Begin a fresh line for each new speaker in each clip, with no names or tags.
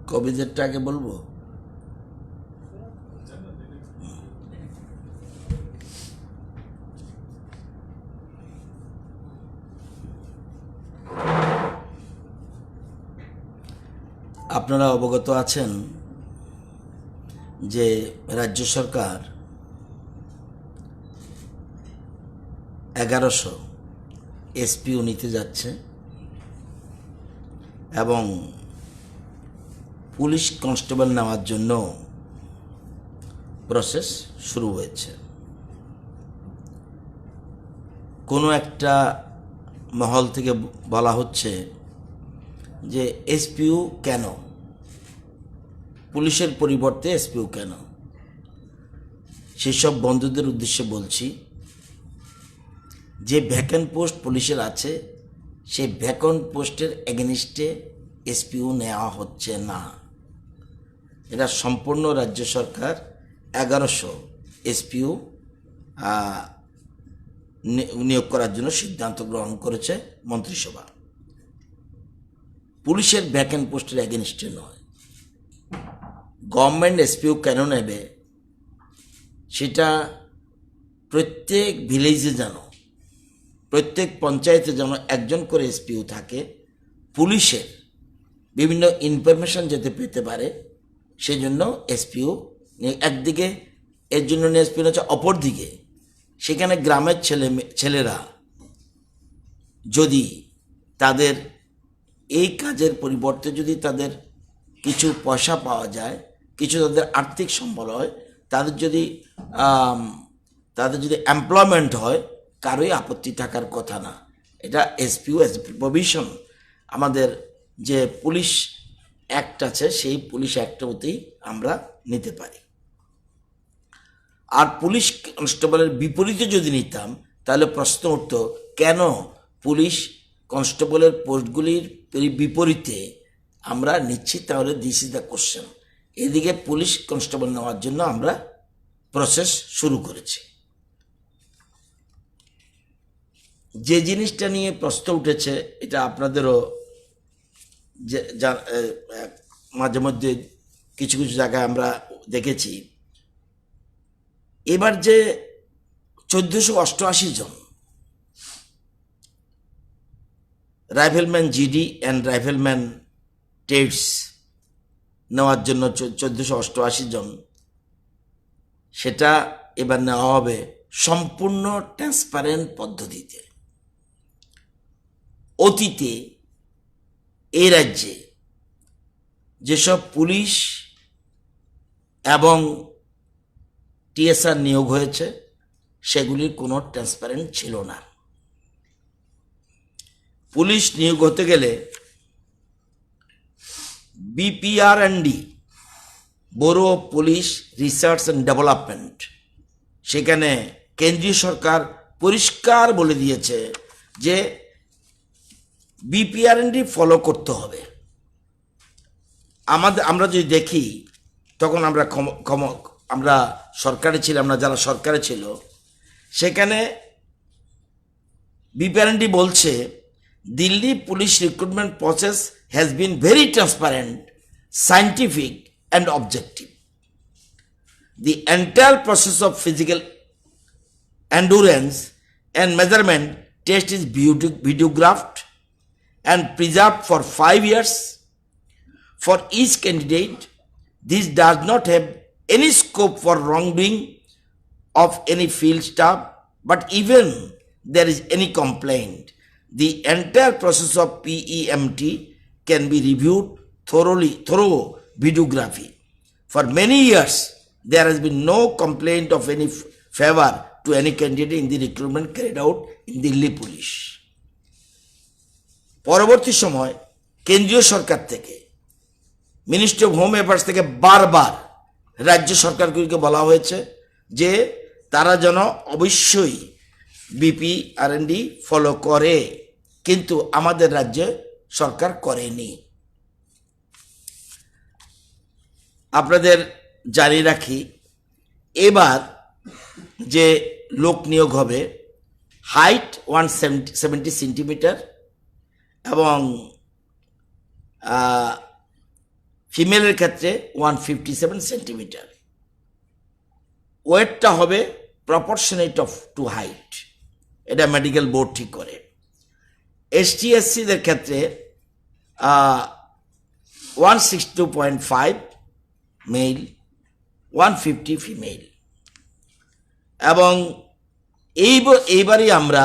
কবিদেরটা আগে বলবো। আপনারা অবগত আছেন যে রাজ্য সরকার 1100 এসপিও নিতে যাচ্ছে এবং পুলিশ কনস্টেবল নেওয়ার জন্য প্রসেস শুরু হয়েছে। কোনো একটা মহল থেকে বলা হচ্ছে যে এসপিও কেন, পুলিশের পরিবর্তে এসপিও কেন? সেসব বন্ধুদের উদ্দেশ্যে বলছি যে ভ্যাকেন্ট পোস্ট পুলিশের আছে, সেই ভ্যাকেন্ট পোস্টের এগেনিস্টে এসপিও নেওয়া হচ্ছে না। এটা সম্পূর্ণ রাজ্য সরকার 1100 এসপিও নিয়োগ করার জন্য সিদ্ধান্ত গ্রহণ করেছে মন্ত্রিসভা। পুলিশের ভ্যাকেন্ট পোস্টের এগেনিস্টে নয়। গভর্নমেন্ট এসপিও কেন নেবে সেটা প্রত্যেক ভিলেজে যেন, প্রত্যেক পঞ্চায়েতে যেন একজন করে এসপিও থাকে, পুলিশের বিভিন্ন ইনফরমেশন যাতে পেতে পারে সেজন্য এসপিও একদিকে এর জন্য এসপিও হচ্ছে, অপরদিকে সেখানে গ্রামের ছেলেরা যদি তাদের এই কাজের পরিবর্তে যদি তাদের কিছু পয়সা পাওয়া যায়, কিছু তাদের আর্থিক সম্বল হয়, তাদের যদি এমপ্লয়মেন্ট হয়, কারোই আপত্তি থাকার কথা না। এটা এসপিও এস প্রভিশন আমাদের যে পুলিশ অ্যাক্ট আছে সেই পুলিশ অ্যাক্টতেই আমরা নিতে পারি। আর পুলিশ কনস্টেবলের বিপরীতে যদি নিতাম তাহলে প্রশ্ন উঠত, কেন পুলিশ কনস্টেবলের পোস্টগুলির বিপরীতে আমরা নিচ্ছি? তাহলে দিস ইজ দ্য কোশ্চেন। এদিকে পুলিশ কনস্টেবল নেওয়ার জন্য আমরা প্রসেস শুরু করেছি। যে জিনিসটা নিয়ে প্রশ্ন উঠেছে, এটা আপনাদেরও মাঝে মধ্যে কিছু কিছু জায়গায় আমরা দেখেছি, এবার যে 1488 জন রাইফেলম্যান জিডি অ্যান্ড রাইফেলম্যান টেটস নেওয়ার জন্য 1488 জন, সেটা এবার নেওয়া হবে সম্পূর্ণ ট্রান্সপারেন্ট পদ্ধতিতে। অতীতে এই রাজ্যে যেসব পুলিশ এবং টিএসআর নিয়োগ হয়েছে সেগুলির কোনো ট্রান্সপারেন্ট ছিল না। পুলিশ নিয়োগ হতে গেলে BPR&D, bureau of police research and development, সেখানে কেন্দ্রীয় সরকার পরিষ্কার বলে দিয়েছে যে BPR&D ফলো করতে হবে। আমরা যদি দেখি, তখন আমরা সরকারে ছিলাম না, যারা সরকারে ছিল সেখানে BPR&D বলছে, Delhi police recruitment process has been very transparent, scientific and objective. The entire process of physical endurance and measurement test is videographed and preserved for 5 years for each candidate. This does not have any scope for wrongdoing of any field staff, but even there is any complaint, the entire process of PEMT can be reviewed through videography. For many years, there has been no complaint of any favor to any candidate in the recruitment carried out in Delhi Police. পরবর্তী সময় কেন্দ্রীয় সরকার থেকে, ministry of home affairs থেকে বারবার রাজ্য সরকারগুলিকে বলা হয়েছে যে তারা যেন অবশ্যই BPR&D ফলো করে, কিন্তু আমাদের রাজ্যে সরকার করেনি। আপনাদের জানিয়ে রাখি, এবার যে লোক নিয়োগ হবে, হাইট 170 সেন্টিমিটার এবং ফিমেলের ক্ষেত্রে 157 সেন্টিমিটার। ওয়েটটা হবে প্রপোর্শনেট অফ টু হাইট, এটা মেডিকেল বোর্ড ঠিক করে। এসটি এসসিদের ক্ষেত্রে 162.5 মেল, 150 ফিমেল। এবং এইবারই আমরা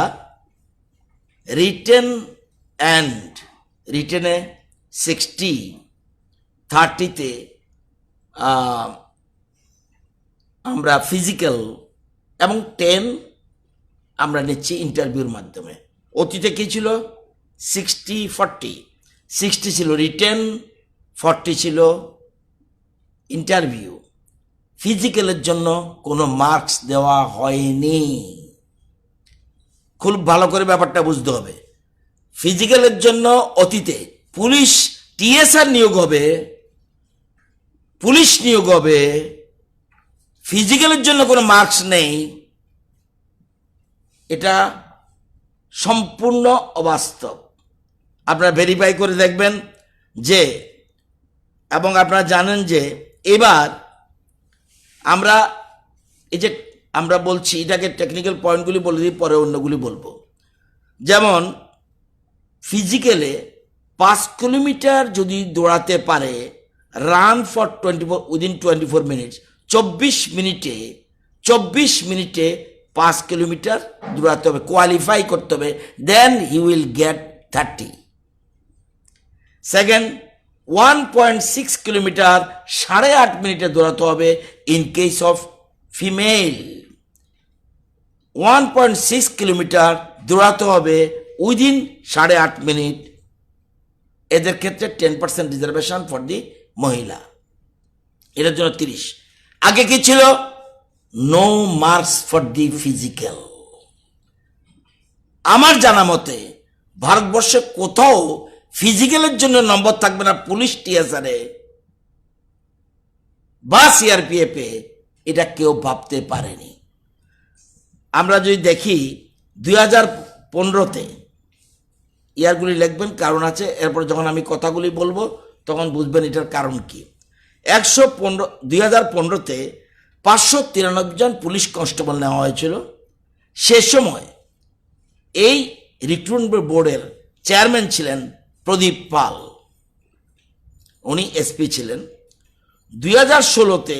রিটেনে 60, 30-তে আমরা ফিজিক্যাল এবং 10 আমরা নিচ্ছি ইন্টারভিউর মাধ্যমে। অতীতে কি ছিল? 60-40, 60 ছিল রিটেন, 40 ছিল ইন্টারভিউ। ফিজিক্যালের জন্য কোনো মার্কস দেওয়া হয়নি। খুব ভালো করে ব্যাপারটা বুঝতে হবে। ফিজিক্যালের জন্য অতীতে পুলিশ টিএসআর নিয়োগ হবে, পুলিশ নিয়োগ হবে, ফিজিক্যালের জন্য কোনো মার্কস নেই। এটা সম্পূর্ণ অবাস্তব। আপনারা ভেরিফাই করে দেখবেন যে, এবং আপনারা জানেন যে এবার আমরা এই যে আমরা বলছি এটাকে টেকনিক্যাল পয়েন্টগুলি বলে দিই, পরে অন্যগুলি বলবো। যেমন ফিজিক্যালে 5 কিলোমিটার যদি দৌড়াতে পারে, রান ফর 24 মিনিটস, 24 মিনিটে 5 কিলোমিটার দৌড়াতে হবে, কোয়ালিফাই করতে হবে, then he will get 30। Second, 1.6 kilometre 8.5 মিনিটে দৌড়াতে হবে in case of female. 1.6 kilometre দৌড়াতে হবে উইদিন 8.5 মিনিট। এদের ক্ষেত্রে 10% রিজার্ভেশন ফর দি মহিলা, এটার জন্য 30। আগে কি ছিল? No marks for the physical. আমার জানা মতে ভারতবর্ষে কোথাও ফিজিক্যালের জন্য নম্বর থাকবে না পুলিশ টিএসআরে বা সিআরপিএফে, এটা কেউ ভাবতে পারেনি। আমরা যদি দেখি 2015-তে, ইয়ারগুলি লিখবেন, কারণ আছে, এরপরে যখন আমি কথাগুলি বলবো তখন বুঝবেন এটার কারণ কি। 2015-তে 593 জন পুলিশ কনস্টেবল নেওয়া হয়েছিল। সে সময় এই রিক্রুটমেন্ট বোর্ডের চেয়ারম্যান ছিলেন প্রদীপ পাল, উনি এসপি ছিলেন। 2016-তে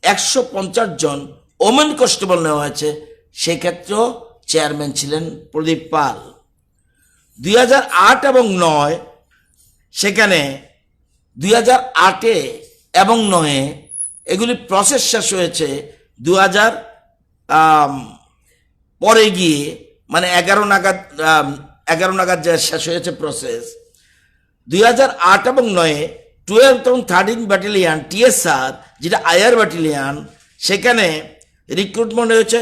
150 জন ওমেন কনস্টেবল নেওয়া হয়েছে, সেক্ষেত্রেও চেয়ারম্যান ছিলেন প্রদীপ পাল। 2008 এবং 9 সেখানে 2008-এ এবং 9-এ এগুলি প্রসেস শেষ হয়েছে। 2000 পরে গিয়ে মানে 11 নাগাদ যে শেষ হয়েছে প্রসেস। 2008 এবং 9-এ 12 এবং 13 ব্যাটালিয়ান টিএসআর, যেটা আয়ার ব্যাটালিয়ান, সেখানে রিক্রুটমেন্ট হয়েছে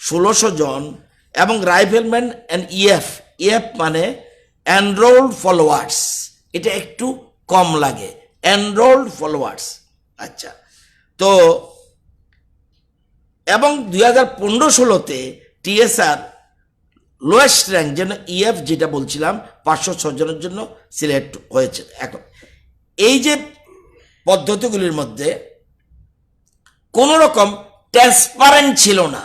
1600 জন। এবং রাইফেলম্যান অ্যান্ড ইএফ মানে এনরোল্ড ফলোয়ার্স, এটা একটু কম লাগে, এনরোল্ড ফলোয়ার্স। আচ্ছা, তো এবং 2015-16-তে টিএসআর লোয়েস্ট র্যাঙ্ক যেন ইএফ, যেটা বলছিলাম, 506 জনের জন্য সিলেক্ট হয়েছে। এখন এই যে পদ্ধতিগুলির মধ্যে কোন রকম ট্রান্সপারেন্ট ছিল না,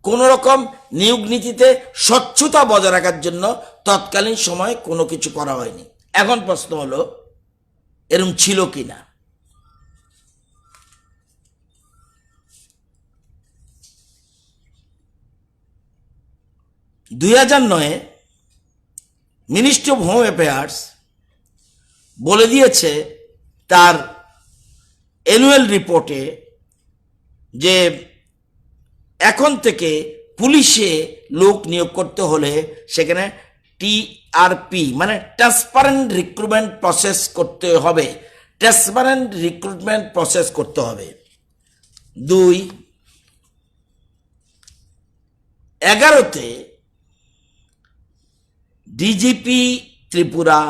কোন রকম নিয়োগ নীতিতে স্বচ্ছতা বজায় রাখার জন্য তৎকালীন সময় কোনো কিছু করা হয়নি। এখন প্রশ্ন হলো এরকম ছিল কিনা। 2009-এ মিনিস্ট্রি অফ হোম অ্যাফেয়ার্স বলে দিয়েছে তার অ্যানুয়াল রিপোর্টে যে এখন থেকে পুলিশে লোক নিয়োগ করতে হলে সেখানে টিআরপি মানে ট্রান্সপারেন্ট রিক্রুটমেন্ট প্রসেস করতে হবে, 2011-তে ডিজিপি ত্রিপুরা,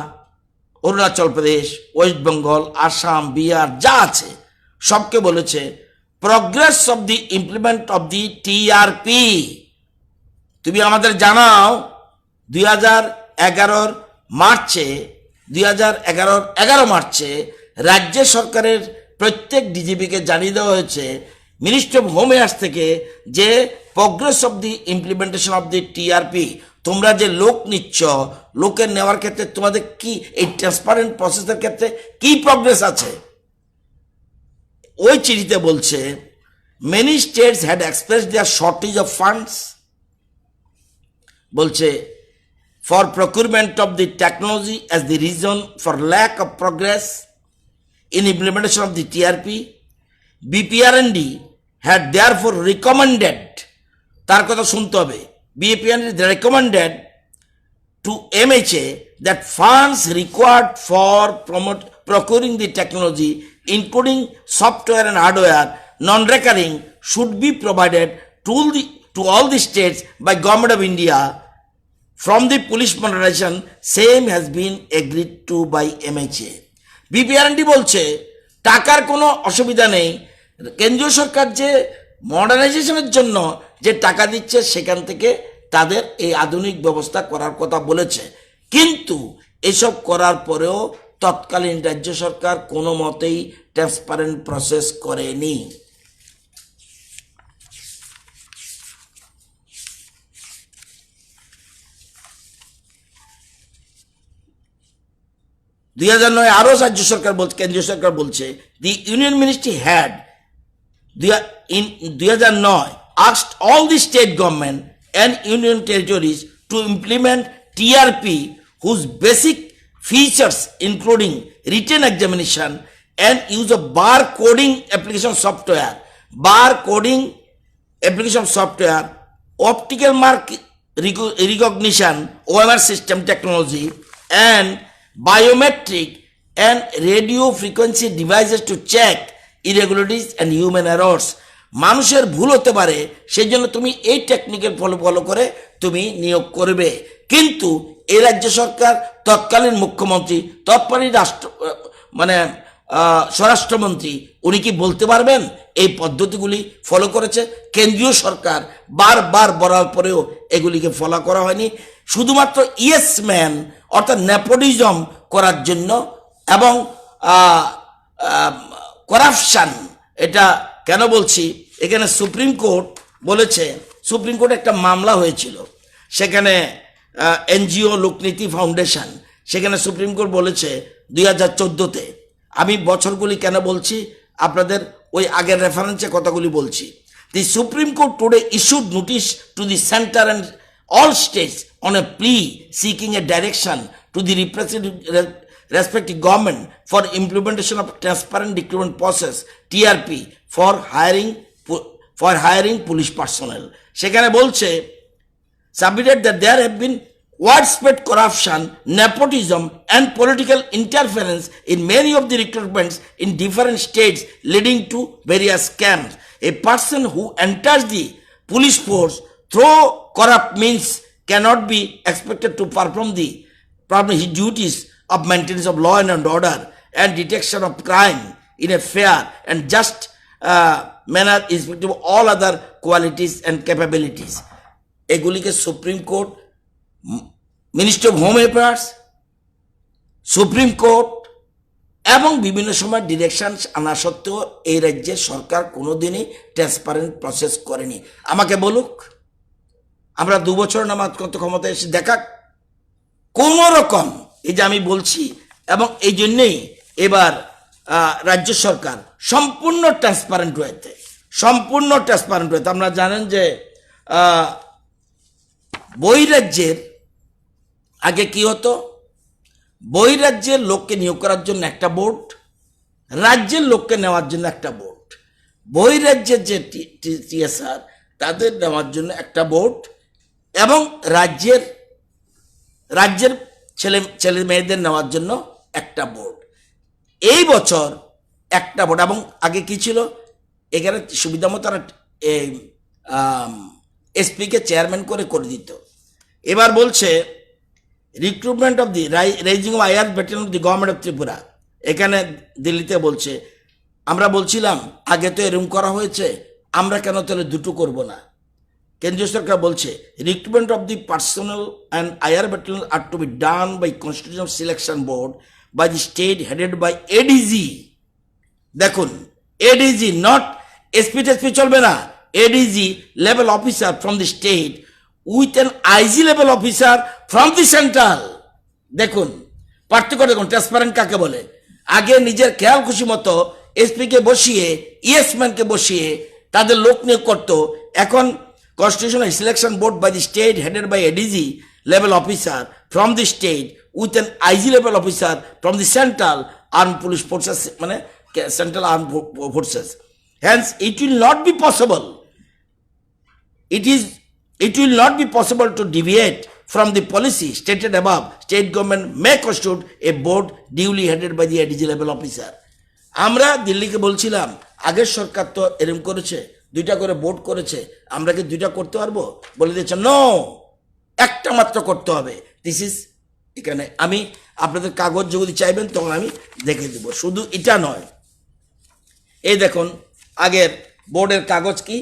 অরুণাচল প্রদেশ, ওয়েস্ট বেঙ্গল, আসাম, বিহার যা আছে সবকে বলেছে progress of the implement of the TRP তুমি আমাদের জানাও। 2011 মার্চে 2011 মার্চে রাজ্য সরকারের প্রত্যেক ডিজিপিকে জানিয়ে দেওয়া হয়েছে মিনিস্ট্রি অফ হোম অ্যাফেয়ার্স থেকে যে progress of the implementation of the TRP, তোমরা যে লোক নিচ্ছ, লোকের নেওয়ার ক্ষেত্রে তোমাদের কি এই ট্রান্সপারেন্ট প্রসেসের ক্ষেত্রে কি প্রোগ্রেস আছে। ওই চিঠিতে বলছে many states had expressed their shortage of funds, বলছে for procurement of the technology as the reason for lack of progress in implementation of the TRP. BPRND had therefore recommended, তার কথা শুনতে হবে, BPRND recommended to MHA that funds required for procuring the technology, including software and hardware, non-recurring, should be provided to all the states by Government of India. From the police modernization, same has been agreed to by MHA. BPRND বলছে টাকার কোনো অসুবিধা নেই, কেন্দ্রীয় সরকার যে মডার্নাইজেশনের জন্য যে টাকা দিচ্ছে সেখান থেকে তাদের এই আধুনিক ব্যবস্থা করার কথা বলেছে। কিন্তু এসব করার পরেও তৎকালীন রাজ্য সরকার কোনো মতেই ট্রান্সপারেন্ট প্রসেস করেনি। আরো রাজ্য সরকার বলছে, কেন্দ্রীয় সরকার বলছে the union ministry had in 2009 asked all the state government and union territories to implement TRP whose basic features including written examination and use of bar coding application software, optical mark recognition OMR system technology, and biometric and radio frequency devices to check irregularities and human errors. মানুষের ভুল হতে পারে, সেই জন্য তুমি এই technical follow করে তুমি নিয়োগ করবে। কিন্তু এই রাজ্য সরকার তৎকালীন মুখ্যমন্ত্রী, তৎকালীন স্বরাষ্ট্রমন্ত্রী, উনি কি বলতে পারবেন এই পদ্ধতিগুলি ফলো করেছে? কেন্দ্রীয় সরকার বারবার বলার পরেও এগুলিকে ফলো করা হয়নি। শুধুমাত্র ইয়েস ম্যান অর্থাৎ নেপোটিজম করার জন্য এবং করাপশন। এটা কেন বলছি, এখানে সুপ্রিম কোর্ট বলেছে, সুপ্রিম কোর্টে একটা মামলা হয়েছিল, সেখানে এনজিও লোকনীতি ফাউন্ডেশন, সেখানে সুপ্রিম কোর্ট বলেছে 2014-তে, আমি বছরগুলি কেন বলছি আপনাদের ওই আগের রেফারেন্সে কথাগুলি বলছি। দি supreme court today issued notice to the centre and all states on a plea seeking a direction to the respective government for implementation of transparent recruitment process TRP for hiring police personnel. সেখানে বলছে submitted that there have been widespread corruption, nepotism and political interference in many of the recruitments in different states leading to various scams. A person who enters the police force through corrupt means cannot be expected to perform his duties of maintenance of law and order and detection of crime in a fair and just manner irrespective of all other qualities and capabilities. এগুলিকে supreme court, ministry of home affairs, supreme court এবং বিভিন্ন সময় direction আনা সত্ত্বেও এই রাজ্যের সরকার কোনোদিনই transparent process করেনি। আমাকে বলুক, আমরা 2 বছর নামাজ কত ক্ষমতা এসে দেখাক কোন রকম, এই যে আমি বলছি। এবং এই জন্যেই এবার রাজ্য সরকার সম্পূর্ণ ট্রান্সপারেন্ট হয়েছে, আপনারা জানেন যে বহিরাজ্যের আগে কি হতো, বহিরাজ্যের লোককে নিয়োগ করার জন্য একটা বোর্ড, রাজ্যের লোককে নেওয়ার জন্য একটা বোর্ড, বহিরাজ্যের যে টিএসআর তাদের নেওয়ার জন্য একটা বোর্ড এবং রাজ্যের ছেলে মেয়েদের নেওয়ার জন্য একটা বোর্ড। এই বছর একটা বোর্ড, এবং আগে কি ছিল, এখানে সুবিধা মতো তারা এসপিকে চেয়ারম্যান করে দিত। এবার বলছে recruitment of the rising of IR battalion of the government of Tripura, এখানে দিল্লিতে বলছে আমরা বলছিলাম আগে তো এরকম করা হয়েছে, আমরা কেন তাহলে দুটো করব না। কেন্দ্রীয় সরকার বলছে recruitment of the personnel and IR battalion are to be done by constitution selection board by the state headed by ADG. দেখুন, এডিজি, নট এসপি টেসপি চলবে না, ADG level officer from the state with an IG level officer from the central. দেখুন পার্থক্য, দেখুন transparent কাকে বলে। আগে নিজের খেয়াল খুশি মতো এসপিকে বসিয়ে ইয়েসম্যানকে বসিয়ে তাদের লোক নিয়োগ করতো, এখন constitutional selection board by the state headed by ADG level officer from the state with an IG level officer from the central arm police forces, মানে central arm forces. Hence it will not be possible, it will not be possible to deviate from the policy stated above. State government may constitute a board duly headed by the ADG level officer. আমরা দিল্লিকে বলছিলাম আগের সরকার তো এরকম করেছে, 2টা করে board করেছে, আমরা কি 2টা করতে পারবো? বলে দিয়েছে নো, একটা মাত্র করতে হবে। দিস ইজ, এখানে আমি আপনাদের কাগজ যদি চাইবেন তখন আমি দেখে দেব। শুধু এটা নয়, এই দেখুন আগের বোর্ডের কাগজ কি,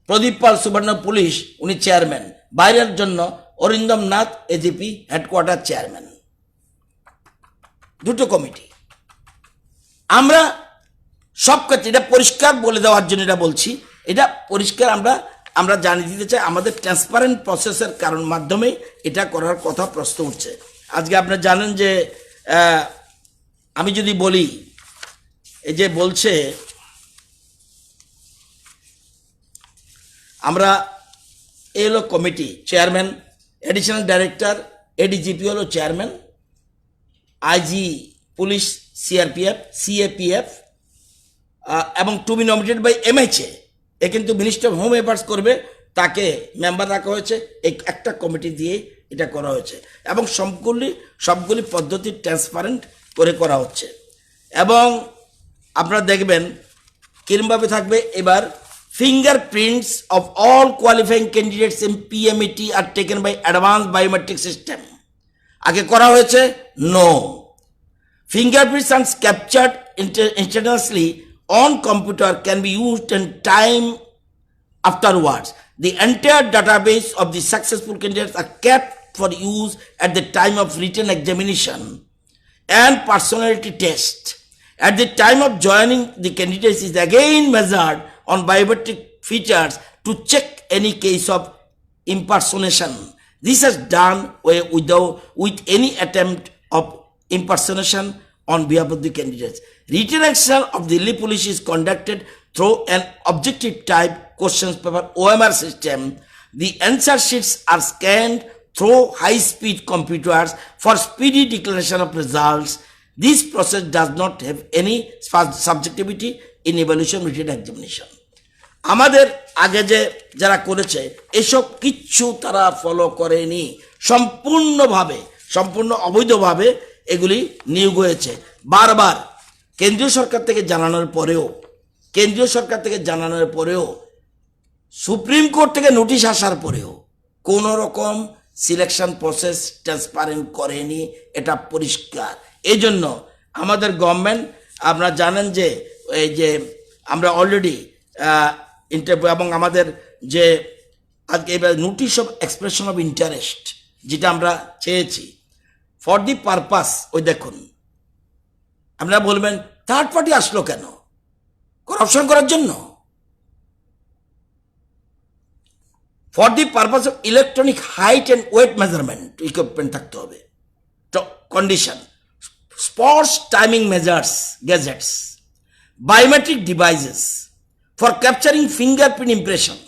প্রদীপ পাল সুবর্ণ পুলিশ উনি চেয়ারম্যান, বাইরের জন্য Arindam Nath AGP headquarter chairman, 2টো কমিটি। আমরা সব ক্ষেত্রে এটা পরিষ্কার বলে দেওয়ার জন্য এটা বলছি, এটা পরিষ্কার আমরা জানিয়ে দিতে চাই আমাদের ট্রান্সপারেন্ট প্রসেসের কারণ মাধ্যমে এটা করার কথা প্রশ্ন উঠছে। আজকে আপনারা জানেন যে আমি যদি বলি, এই যে বলছে আমরা এই হলো committee, chairman, additional director, ADGP হলো chairman, IG police, CRPF, CAPF এবং to be nominated by MHA. এ কিন্তু মিনিস্টার অফ হোম অ্যাফেয়ার্স করবে, তাকে মেম্বার রাখা হয়েছে, এই একটা কমিটি দিয়ে এটা করা হয়েছে এবং সবগুলি পদ্ধতি ট্রান্সপারেন্ট করে করা হচ্ছে। এবং আপনারা দেখবেন কিরমভাবে থাকবে এবার, fingerprints of all qualifying candidates in PMET are taken by advanced biometric system. আগে করা হয়েছে no. Fingerprints are captured instantaneously on computer can be used in time afterwards. The entire database of the successful candidates are kept for use at the time of written examination and personality test. At the time of joining, the candidates is again measured on biometric features to check any case of impersonation. This is done with any attempt of impersonation on behalf of the candidates. Written exam of the Delhi Police is conducted through an objective type questions paper OMR system. The answer sheets are scanned through high-speed computers for speedy declaration of results. This process does not have any subjectivity in evaluation written examination. আমাদের আগে যে যারা করেছে এসব কিচ্ছু তারা follow করেনি, সম্পূর্ণ অবৈধভাবে এগুলি নিয়োগ হয়েছে। বারবার কেন্দ্রীয় সরকার থেকে জানানোর পরেও সুপ্রিম কোর্ট থেকে নোটিশ আসার পরেও কোনো রকম সিলেকশন প্রসেস ট্রান্সপারেন্ট করেনি, এটা পরিষ্কার। এই জন্য আমাদের গভর্নমেন্ট, আপনারা জানেন যে এই যে আমরা অলরেডি ইন্টারভিউ এবং আমাদের যে আজকে এবার notice of expression of interest যেটা আমরা চেয়েছি ফর দি পারপাস, ওই দেখুন আপনারা বলবেন থার্ড পার্টি আসলো কেন? করাপশন করার জন্য? For the purpose of electronic height and weight measurement equipment থাকতে হবে, condition, sports timing measures gadgets, biometric devices for capturing fingerprint impression,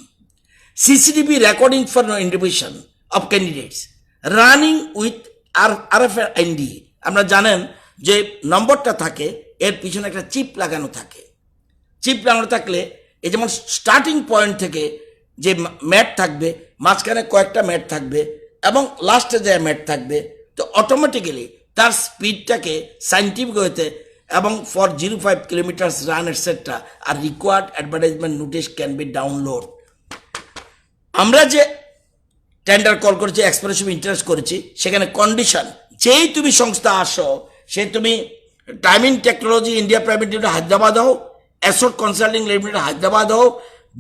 CCTV recording for identification of candidates, running with RFID. আপনারা জানেন যে নম্বরটা থাকে এর পিছনে একটা চিপ লাগানো থাকে, চিপ লাগানো থাকলে এই যেমন স্টার্টিং পয়েন্ট থেকে যে ম্যাট থাকবে, মাঝখানে কয়েকটা ম্যাট থাকবে এবং লাস্টে যে ম্যাট থাকবে, তো অটোমেটিক্যালি তার স্পিডটাকে সাইন্টিফিক হইতে এবং for 05 kilometres run etcetera R required advertisement notice can be download. আমরা যে টেন্ডার কল করেছি, এক্সপ্রেশন ইন্টারেস্ট করেছি, সেখানে কন্ডিশন যেই তুমি সংস্থা আসো, সে তুমি timing technology India private limited Hyderabad হও, অ্যাসোট কনসাল্টিং লিমিটেড হায়দ্রাবাদ হও,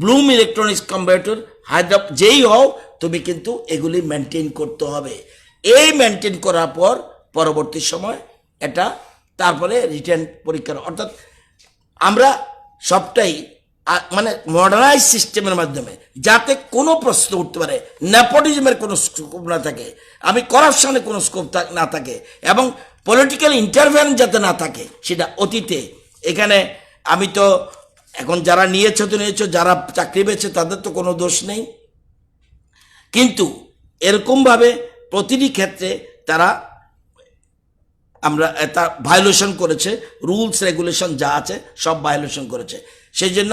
ব্লুম ইলেকট্রনিক্স কম্পিউটার হায়দ্রাবাদ যেই হও, তুমি কিন্তু এগুলি মেনটেন করতে হবে। এই মেনটেন করার পর পরবর্তী সময় এটা তারপরে রিটার্ন পরীক্ষার, অর্থাৎ আমরা সবটাই মানে মডার্নাইজ সিস্টেমের মাধ্যমে, যাতে কোনো প্রশ্ন উঠতে পারে, নেপোটিজমের কোনো স্কোপ না থাকে, আমি করাপশনের কোনো স্কোপ না থাকে, এবং পলিটিক্যাল ইন্টারভেন্স যাতে না থাকে, সেটা অতীতে। এখানে আমি তো এখন যারা নিয়েছে তো নিয়েছে, যারা চাকরি পেয়েছে তাদের তো কোনো দোষ নেই, কিন্তু এরকমভাবে প্রতিটি ক্ষেত্রে তারা আমরা তা ভায়োলেশন করেছে, রুলস রেগুলেশন যা আছে সব ভায়োলেশন করেছে। সেই জন্য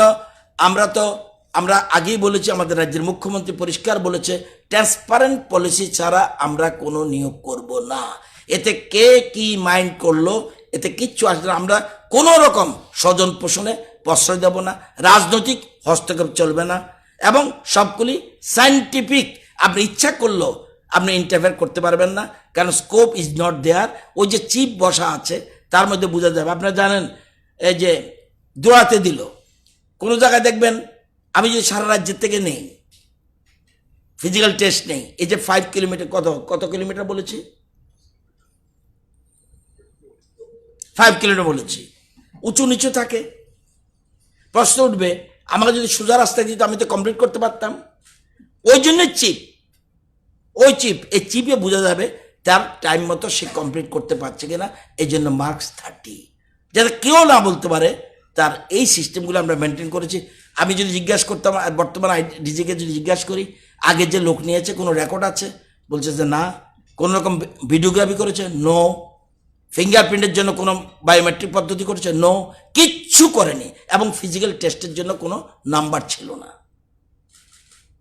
আমরা আগেই বলেছি, আমাদের রাজ্যের মুখ্যমন্ত্রী পরিষ্কার বলেছে, ট্রান্সপারেন্ট পলিসি ছাড়া আমরা কোনো নিয়োগ করব না। এতে কে কি মাইন্ড করলো এতে কিচ্ছু আসবে না। আমরা কোনো রকম স্বজন পোষণে প্রশ্রয় দেব না, রাজনৈতিক হস্তক্ষেপ চলবে না, এবং সবগুলি সায়েন্টিফিক। আপনি ইচ্ছা করলেও আপনি ইন্টারফেয়ার করতে পারবেন না, কারণ স্কোপ ইজ নট দেয়ার। ওই যে চিপ বসা আছে তার মধ্যে বোঝা যাবে। আপনারা জানেন, এই যে দৌড়াতে দিল, কোনো জায়গায় দেখবেন, আমি যদি সারা রাজ্যের থেকে নেই, ফিজিক্যাল টেস্ট নেই, এই যে 5 কিলোমিটার, কত কিলোমিটার বলেছি, 5 কিলোমিটার বলেছি, উঁচু নিচু থাকে, প্রশ্ন উঠবে, আমাকে যদি সোজা রাস্তায় দিত আমি তো কমপ্লিট করতে পারতাম। ওই জন্য এই চিপে বোঝা যাবে তার টাইম মতো সে কমপ্লিট করতে পারছে কিনা। এই জন্য মার্কস 30, যাতে কেউ না বলতে পারে। তার এই সিস্টেমগুলো আমরা মেনটেন করেছি। আমি যদি জিজ্ঞাসা করতাম, বর্তমান ডিজিকে যদি জিজ্ঞাসা করি, আগে যে লোক নিয়েছে কোনো রেকর্ড আছে, বলছে যে না। কোনো রকম ভিডিওগ্রাফি করেছে, নো। ফিঙ্গারপ্রিন্টের জন্য কোনো বায়োমেট্রিক পদ্ধতি করেছে, নো। কিচ্ছু করেনি, এবং ফিজিক্যাল টেস্টের জন্য কোনো নাম্বার ছিল না।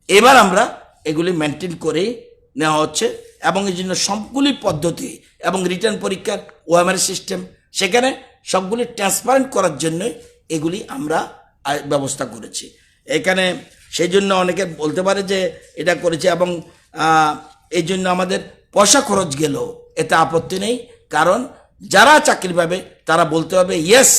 এবার আমরা এগুলি মেনটেন করেই নেওয়া হচ্ছে, এবং এই জন্য সবগুলি পদ্ধতি এবং রিটার্ন পরীক্ষার ওএমআর সিস্টেম, সেখানে সবগুলি ট্রান্সপারেন্ট করার জন্য এগুলি আমরা ব্যবস্থা করেছি এখানে। সেই জন্য অনেকে বলতে পারে যে এটা করেছে, এবং এই জন্য আমাদের পয়সা খরচ গেল, এতে আপত্তি নেই। কারণ যারা চাকরি পাবে তারা বলতে হবে, ইয়েস,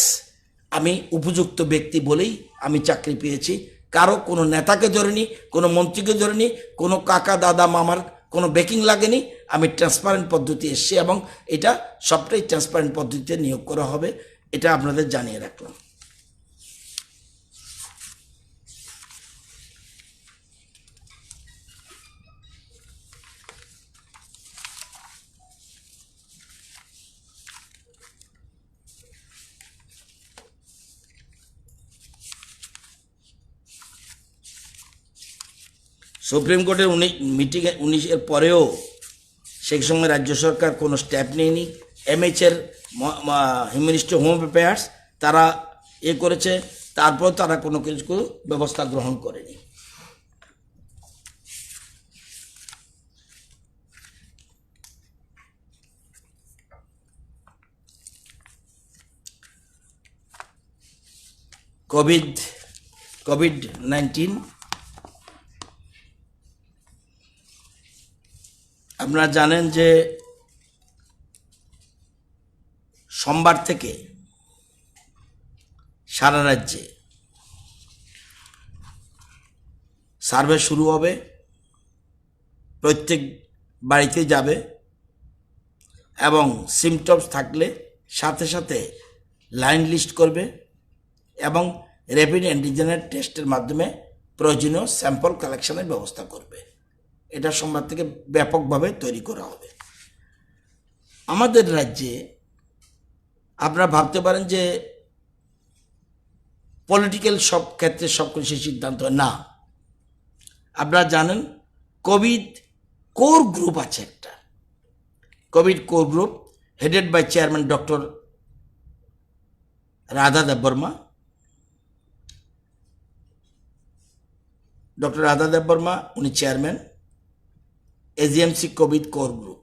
আমি উপযুক্ত ব্যক্তি বলেই আমি চাকরি পেয়েছি। কারো কোনো নেতাকে ধরিনি, কোনো মন্ত্রীকে ধরিনি, কোনো কাকা দাদা মামার কোনো বেকিং লাগেনি। আমি ট্রান্সপারেন্ট পদ্ধতি এসেছি, এবং এটা সবটাই ট্রান্সপারেন্ট পদ্ধতিতে নিয়োগ করা হবে, এটা আপনাদের জানিয়ে রাখলাম। সুপ্রিম কোর্টের মিটিংয়ে 19-এর পরেও সেই সময় রাজ্য সরকার কোনো স্টেপ নেয়নি। এমএইচের মিনিস্ট্রি হোম অ্যাফেয়ার্স তারা করেছে, তারপর তারা কোনো কিছু ব্যবস্থা গ্রহণ করেনি। কোভিড-19 আপনারা জানেন যে সোমবার থেকে সারা রাজ্যে সার্ভে শুরু হবে, প্রত্যেক বাড়িতে যাবে, এবং সিমটমস থাকলে সাথে সাথে লাইন লিস্ট করবে, এবং র্যাপিড অ্যান্টিজেনের টেস্টের মাধ্যমে প্রয়োজনীয় স্যাম্পল কালেকশনের ব্যবস্থা করবে। এটা সোমবার থেকে ব্যাপকভাবে তৈরি করা হবে। আমাদের রাজ্যে আপনারা ভাবতে পারেন যে পলিটিক্যাল সব ক্ষেত্রে সব কিছু সিদ্ধান্ত না। আপনারা জানেন কোভিড কোর গ্রুপ আছে একটা, covid core group headed by chairman doctor Radha Debbarma. Doctor Radha Debbarma উনি chairman AGMC covid core group.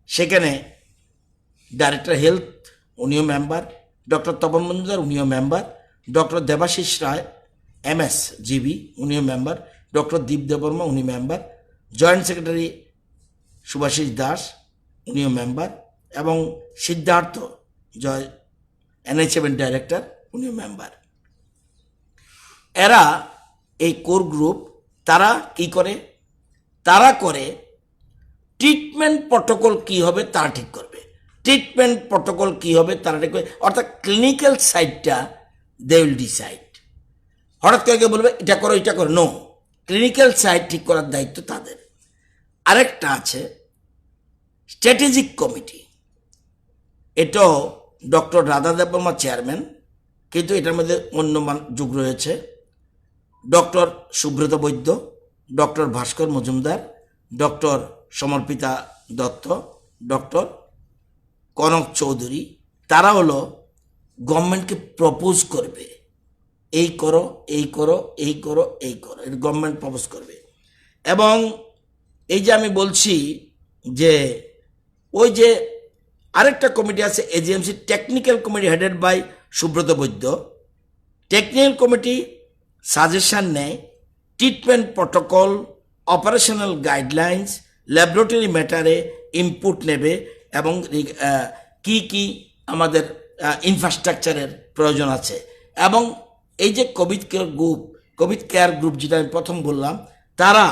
সেখানে ডাইরেক্টর হেলথ উনিও মেম্বার, ডক্টর তপন মজুমদার উনিও member, doctor Debashis Roy MS GB উনিও মেম্বার, ডক্টর দীপ দেববর্মা উনি member, joint secretary Subhashis Das উনিও মেম্বার, এবং সিদ্ধার্থ জয় NH7 ডাইরেক্টর উনিও মেম্বার। এরা এই কোর গ্রুপ তারা কি করে, তারা করে ট্রিটমেন্ট প্রটোকল কি হবে তারা ঠিক করবে, ট্রিটমেন্ট প্রটোকল কি হবে তারা ঠিক করবে, অর্থাৎ ক্লিনিক্যাল সাইডটা দে উইল ডিসাইড। হঠাৎ করে কেউ বলবে এটা করো এটা করো, নো, ক্লিনিক্যাল সাইড ঠিক করার দায়িত্ব তাদের। আরেকটা আছে স্ট্র্যাটেজিক কমিটি, এটাও ডক্টর রাধা দেববর্মা চেয়ারম্যান, কিন্তু এটার মধ্যে অন্য যুগ রয়েছে ডক্টর সুব্রত বৈদ্য, ডক্টর ভাস্কর মজুমদার, ডক্টর সমর্পিতা দত্ত, ডক্টর কনক চৌধুরী। তারা হলো গভর্নমেন্টকে প্রপোজ করবে এই করো এই করো এই করো এই করো, এটা গভর্নমেন্ট প্রপোজ করবে। এবং এই যে আমি বলছি যে ওই যে আরেকটা কমিটি আছে AGMC technical committee headed by Subrata Baidya, technical committee suggestion নেয়, treatment protocol, operational guidelines, laboratory ম্যাটারে ইনপুট নেবে এবং কি কি আমাদের ইনফ্রাস্ট্রাকচারের প্রয়োজন আছে। এবং এই যে কোভিড কেয়ার গ্রুপ যেটা আমি প্রথম বললাম, তারা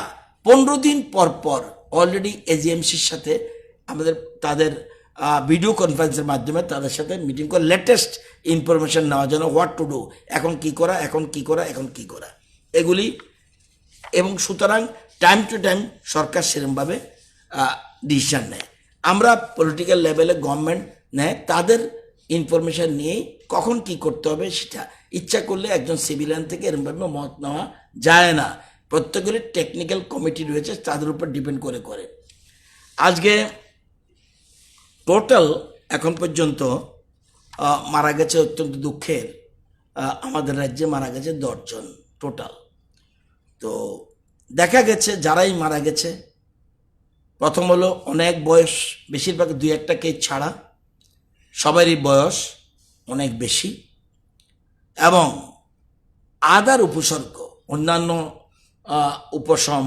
15 দিন পর পর অলরেডি এজিএমসির সাথে আমাদের তাদের ভিডিও কনফারেন্সের মাধ্যমে তাদের সাথে মিটিং করে লেটেস্ট ইনফরমেশন নেওয়ার জন্য, হোয়াট টু ডু, এখন কি করা এখন কি করা এখন কি করা এগুলি। এবং সুতরাং টাইম টু টাইম সরকার সেরকমভাবে ডিসিশন নেয়। আমরা পলিটিক্যাল লেভেলে গভর্নমেন্ট নেয় তাদের ইনফরমেশন নিয়েই কখন কি করতে হবে সেটা ইচ্ছা করলে একজন সিভিলিয়ান থেকে এরকমভাবে মত নেওয়া যায় না। প্রত্যেকেরই টেকনিক্যাল কমিটি রয়েছে, তাদের উপর ডিপেন্ড করে। আজকে টোটাল এখন পর্যন্ত মারা গেছে, অত্যন্ত দুঃখের, আমাদের রাজ্যে মারা গেছে 10 জন টোটাল। তো দেখা গেছে যারাই মারা গেছে, প্রথম হলো অনেক বয়স, বেশিরভাগ 2-1টা কেস ছাড়া সবারই বয়স অনেক বেশি, এবং আদার উপসর্গ অন্যান্য উপশম,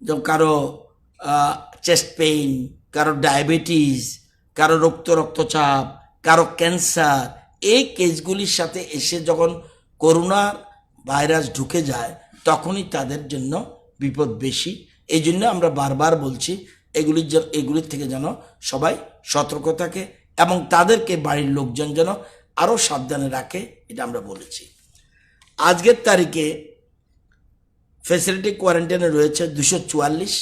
যেমন কারো চেস্ট পেইন, কারো ডায়াবেটিস, কারো রক্তচাপ, কারো ক্যান্সার, এই কেসগুলির সাথে এসে যখন করোনার ভাইরাস ঢুকে যায় তখনই তাদের জন্য বিপদ বেশি। এই জন্য আমরা বারবার বলছি এগুলির থেকে যেন সবাই সতর্ক থাকে এবং তাদেরকে বাড়ির লোকজন যেন আরও সাবধানে রাখে, এটা আমরা বলেছি। আজকের তারিখে ফ্যাসিলিটি কোয়ারেন্টাইনে রয়েছে 244,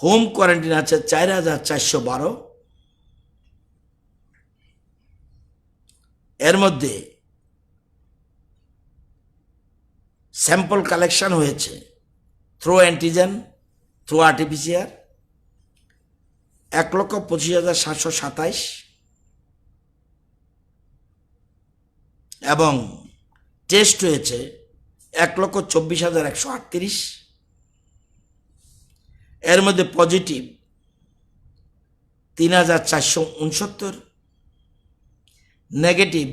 হোম কোয়ারেন্টাইন আছে 4412, এর মধ্যে স্যাম্পল কালেকশন হয়েছে থ্রু অ্যান্টিজেন, থ্রু আরটিপিসিআর 1,25,727, এবং টেস্ট হয়েছে 1,24,138, এর মধ্যে positive 3,469, negative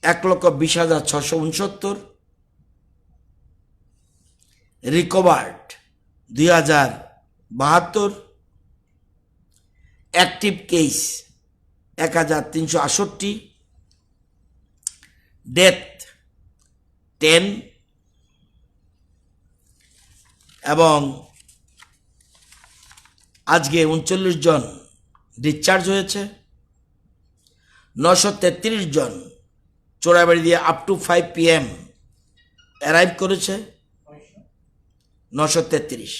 1,20,669, recovered 2,072, active case 1,368, death 10, এবং আজকে 39 জন ডিসচার্জ হয়েছে, 933 জন চোরাবাড়ি দিয়ে আপ টু 5 PM অ্যারাইভ করেছে, 933,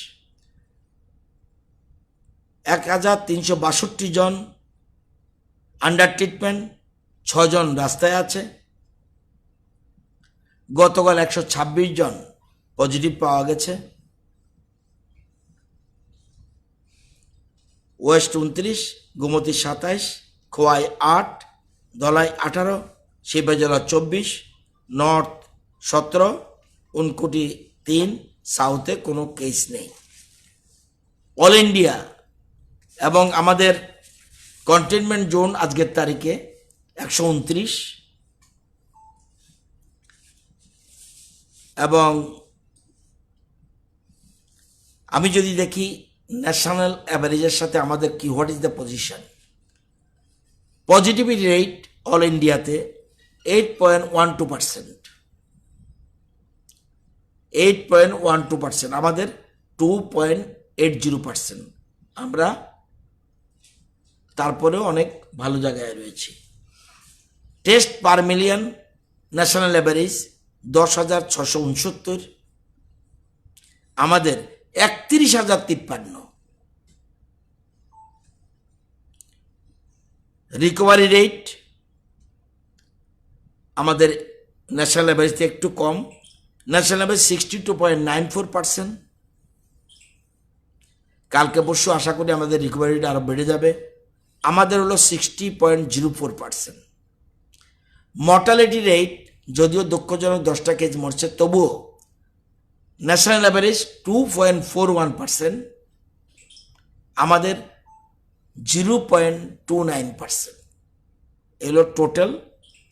1,362 জন আন্ডার ট্রিটমেন্ট, 6 জন রাস্তায় আছে। গতকাল 126 জন পজিটিভ পাওয়া গেছে, ওয়েস্ট 29, গোমতী 27, খোয়াই 8, ধলাই 18, শিবজলা 24, নর্থ 17, উনকুটি 3, সাউথে কোনো কেস নেই। অল ইন্ডিয়া এবং আমাদের কন্টেনমেন্ট জোন আজকের তারিখে 129, এবং আমি যদি দেখি ন্যাশনাল অ্যাভারেজের সাথে আমাদের what is the position, positivity rate all ইন্ডিয়াতে 8.12%, 8.12%, আমাদের 2.80%। আমরা তারপরেও অনেক ভালো জায়গায় রয়েছি। Test per million national average 10,669, আমাদের 31,053। রিকভারি রেট আমাদের ন্যাশনাল অ্যাভারেজ থেকে একটু কম, ন্যাশনাল অ্যাভারেজ 62.94%। কালকে পরশু আশা করি আমাদের রিকভারি রেট আরও বেড়ে যাবে, আমাদের হলো 60.04%। মর্টালিটি রেট যদিও দুঃখজনক 10টা কেস মরছে, তবুও ন্যাশনাল অ্যাভারেজ 2.41%, আমাদের 0.29%। এগুলো টোটাল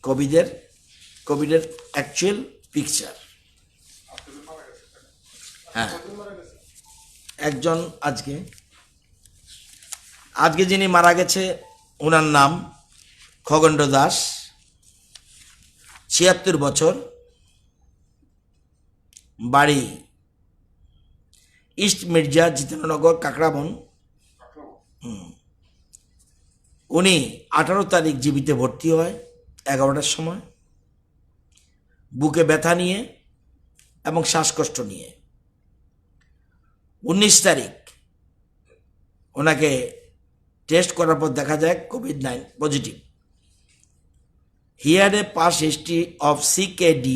কোভিডের অ্যাকচুয়াল পিকচার। হ্যাঁ, একজন আজকে যিনি মারা গেছে ওনার নাম খগেন্দ্র দাস, 76 বছর, বাড়ি ইস্ট মির্জা জিতেন্দ্রনগর, কাকড়াবন। উনি 18 তারিখ জীবিতে ভর্তি হয় 11টার সময়, বুকে ব্যথা নিয়ে এবং শ্বাসকষ্ট নিয়ে। 19 তারিখ ওনাকে টেস্ট করার পর দেখা যায় COVID-19 positive. He had a past history of CKD,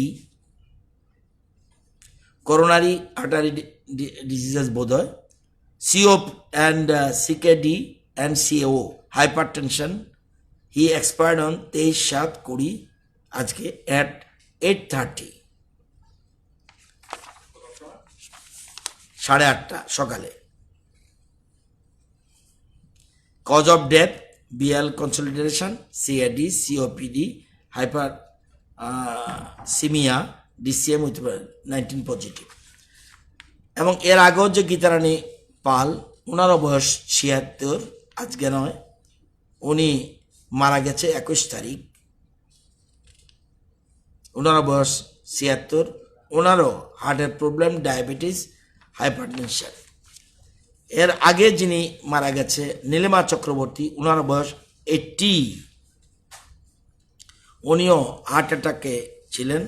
coronary artery diseases বোধ হয়, CO and CKD and CO, hypertension. He expired on 23/7/20 আজকে at 8:30, 8:30 সকালে। Cause of death BL consolidation, CAD, COPD, hypersemia, DCM with 19 positive. এবং এর আগেও যে গীতারানী পাল, ওনারও বয়স 76, আজকে নয়, উনি মারা গেছে 21 তারিখ, ওনারও বয়স 76, ওনারও হার্টের প্রবলেম, ডায়াবেটিস, হাইপারটেনশন। এর আগে যিনি মারা গেছে নীলিমা চক্রবর্তী, ওনার বয়স 80, উনিও হার্ট অ্যাটাকে ছিলেন,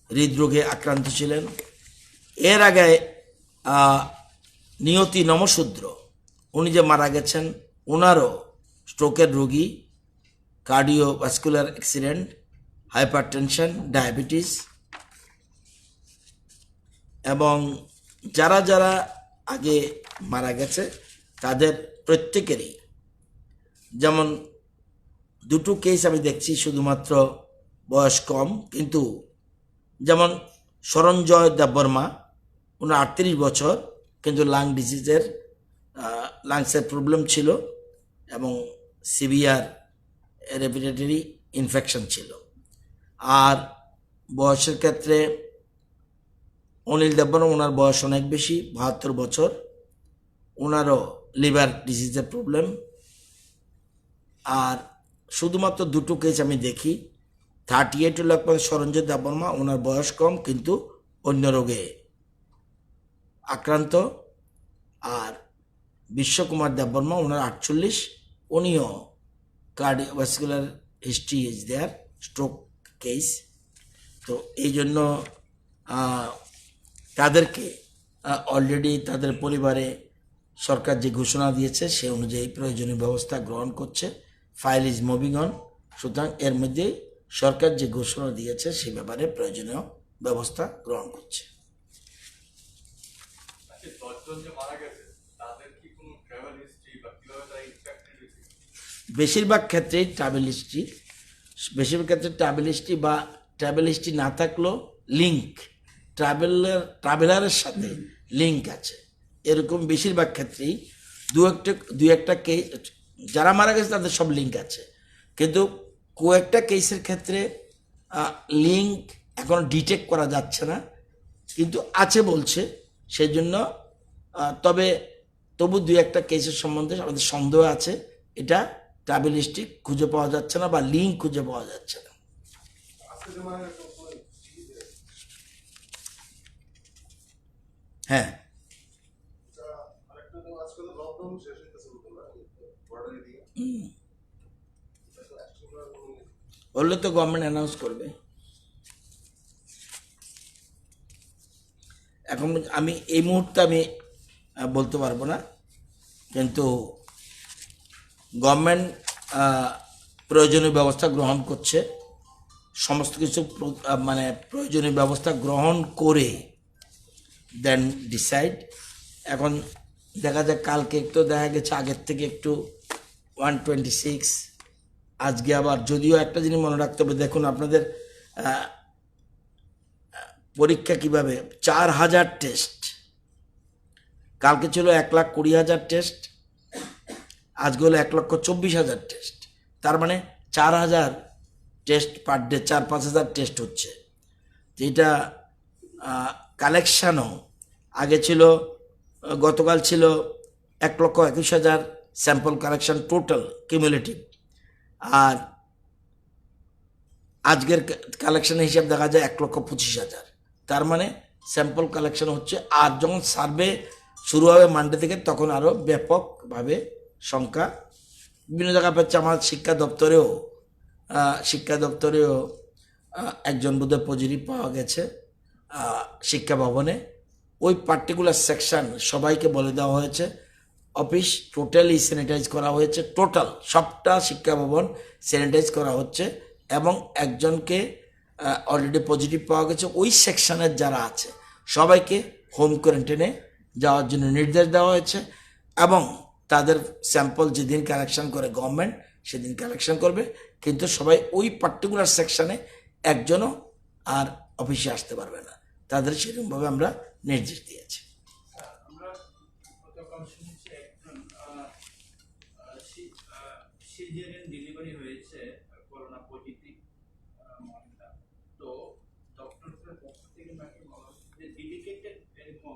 হৃদরোগে আক্রান্ত ছিলেন। এর আগে নিয়তি নমশূদ্র, উনি যে মারা গেছেন, ওনারও স্ট্রোকের রোগী, কার্ডিওভাস্কুলার অ্যাক্সিডেন্ট, হাইপারটেনশন, ডায়াবেটিস। এবং যারা যারা আগে মারা গেছে তাদের প্রত্যেকেরই, যেমন দুটো কেস আমি দেখছি শুধুমাত্র বয়স কম, কিন্তু যেমন শরঞ্জয় দেববর্মা, ওনার 38 বছর, কিন্তু লাংসের প্রবলেম ছিল এবং সিভিয়ার রেসপিরেটরি ইনফেকশন ছিল। আর বয়সের ক্ষেত্রে অনিল দেববর্মা, ওনার বয়স অনেক বেশি, 72 বছর, ওনারও লিভার ডিজিজের প্রবলেম। আর শুধুমাত্র দুটো কেস আমি দেখি, 38 হলো একমাত্র শরঞ্জয় দেববর্মা, ওনার বয়স কম কিন্তু অন্য রোগে আক্রান্ত। আর বিশ্বকুমার দেববর্মা, ওনার 48, উনিও cardiovascular history is there, stroke case. তো এই জন্য তাদেরকে অলরেডি তাদের পরিবারে সরকার যে ঘোষণা দিয়েছে সে অনুযায়ী প্রয়োজনীয় ব্যবস্থা গ্রহণ করছে। File is moving on. সুতরাং এর মধ্যে সরকার যে ঘোষণা দিয়েছে সে ব্যাপারে প্রয়োজনীয় ব্যবস্থা গ্রহণ করছে। বেশিরভাগ ক্ষেত্রে ট্রাভেল হিস্ট্রি বা ট্রাভেল হিস্ট্রি না থাকলেও লিঙ্ক, ট্রাভেলারের সাথে লিঙ্ক আছে, এরকম বেশিরভাগ ক্ষেত্রেই দু একটা কেস যারা মারা গেছে তাদের সব লিঙ্ক আছে, কিন্তু কয়েকটা কেসের ক্ষেত্রে লিঙ্ক এখনো ডিটেক্ট করা যাচ্ছে না, কিন্তু আছে বলছে। সেই জন্য তবু দু একটা কেসের সম্বন্ধে আমাদের সন্দেহ আছে, এটা ট্রাভেল হিস্ট্রি খুঁজে পাওয়া যাচ্ছে না বা লিঙ্ক খুঁজে পাওয়া যাচ্ছে না। হ্যাঁ, হলে তো গভর্নমেন্ট অ্যানাউন্স করবে। এখন আমি এই মুহূর্তে আমি বলতে পারবো না, কিন্তু গভর্নমেন্ট প্রয়োজনীয় ব্যবস্থা গ্রহণ করছে, সমস্ত কিছু মানে প্রয়োজনীয় ব্যবস্থা গ্রহণ করে দেন ডিসাইড। এখন দেখা যাক, কালকে একটু দেখা গেছে আগের থেকে একটু 126, আজকে আবার, যদিও একটা জিনিস মনে রাখতে হবে, দেখুন আপনাদের পরীক্ষা কিভাবে 4000 টেস্ট, কালকে ছিল 1,20,000 টেস্ট, আজকে হলো 1,24,000 টেস্ট, তার মানে 4,000 টেস্ট পার ডে, 4-5,000 টেস্ট হচ্ছে। যেটা কালেকশানও আগে ছিল, গতকাল ছিল 1,21,000 স্যাম্পল কালেকশন টোটাল কিউমুলেটিভ, আর আজকের কালেকশন হিসাব দেখা যায় 1,25,000, তার মানে স্যাম্পল কালেকশন হচ্ছে। আর যখন সার্ভে শুরু হবে মানডে থেকে, তখন আরও ব্যাপকভাবে সংখ্যা বিভিন্ন জায়গায় পাচ্ছে। আমার শিক্ষা দপ্তরেও একজন বোধহয় পজিটিভ পাওয়া গেছে শিক্ষা ভবনে। ওই পার্টিকুলার সেকশন সবাইকে বলে দেওয়া হয়েছে, অফিস টোটালি স্যানিটাইজ করা হয়েছে, টোটাল সবটা শিক্ষা ভবন স্যানিটাইজ করা হচ্ছে, এবং একজনকে অলরেডি পজিটিভ পাওয়া গেছে। ওই সেকশনের যারা আছে সবাইকে হোম কোয়ারেন্টাইনে যাওয়ার জন্য নির্দেশ দেওয়া হয়েছে, এবং তাদের স্যাম্পল যেদিন কালেকশন করে গভর্নমেন্ট সেদিন কালেকশন করবে, কিন্তু সবাই ওই পার্টিকুলার সেকশনে একজনও আর অফিসে আসতে পারবে না, তাদের সেরকমভাবে আমরা নির্দেশ দিয়েছি।
আমরা গতকাল শুনেছি একজন সিজারিয়ান ডেলিভারি হয়েছে, করোনা পজিটিভ মহিলা। তো ডক্টরদের পক্ষ থেকে নাকি বলা হচ্ছে যে ডেডিকেটেড এরকম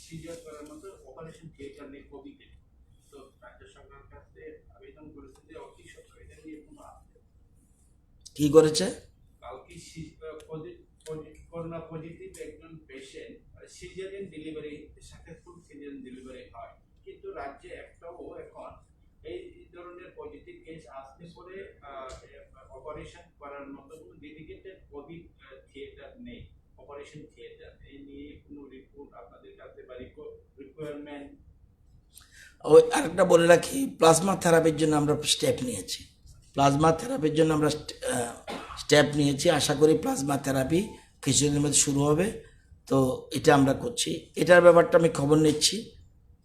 সিজার করার মতো অপারেশন থিয়েটার নেই কোভিডে। তো রাজ্য সরকারের কাছে আবেদন করেছে যে অতি সত্ত্বর এটা নিয়ে কোনো আপডেট
কি করেছে?
কালকে করোনা পজিটিভ একজন patient caesarean delivery, successful caesarean delivery হয়, কিন্তু রাজ্যে একটাও এখন এই ধরনের পজিটিভ কেস আসলে পরে অপারেশন করার মতো কোনো ডেডিকেটেড কোভিড থিয়েটার নেই, অপারেশন থিয়েটার। এই নিয়ে কোনো রিপোর্ট আপনাদের কাছে বা রিকোয়ারমেন্ট?
ওই আরেকটা বলে রাখি, প্লাজমা থেরাপির জন্য আমরা স্টেপ নিয়েছি, আশা করি প্লাজমা থেরাপি কিছুদিনের মধ্যে শুরু হবে। তো এটা আমরা করছি, এটার ব্যাপারটা আমি খবর নিচ্ছি,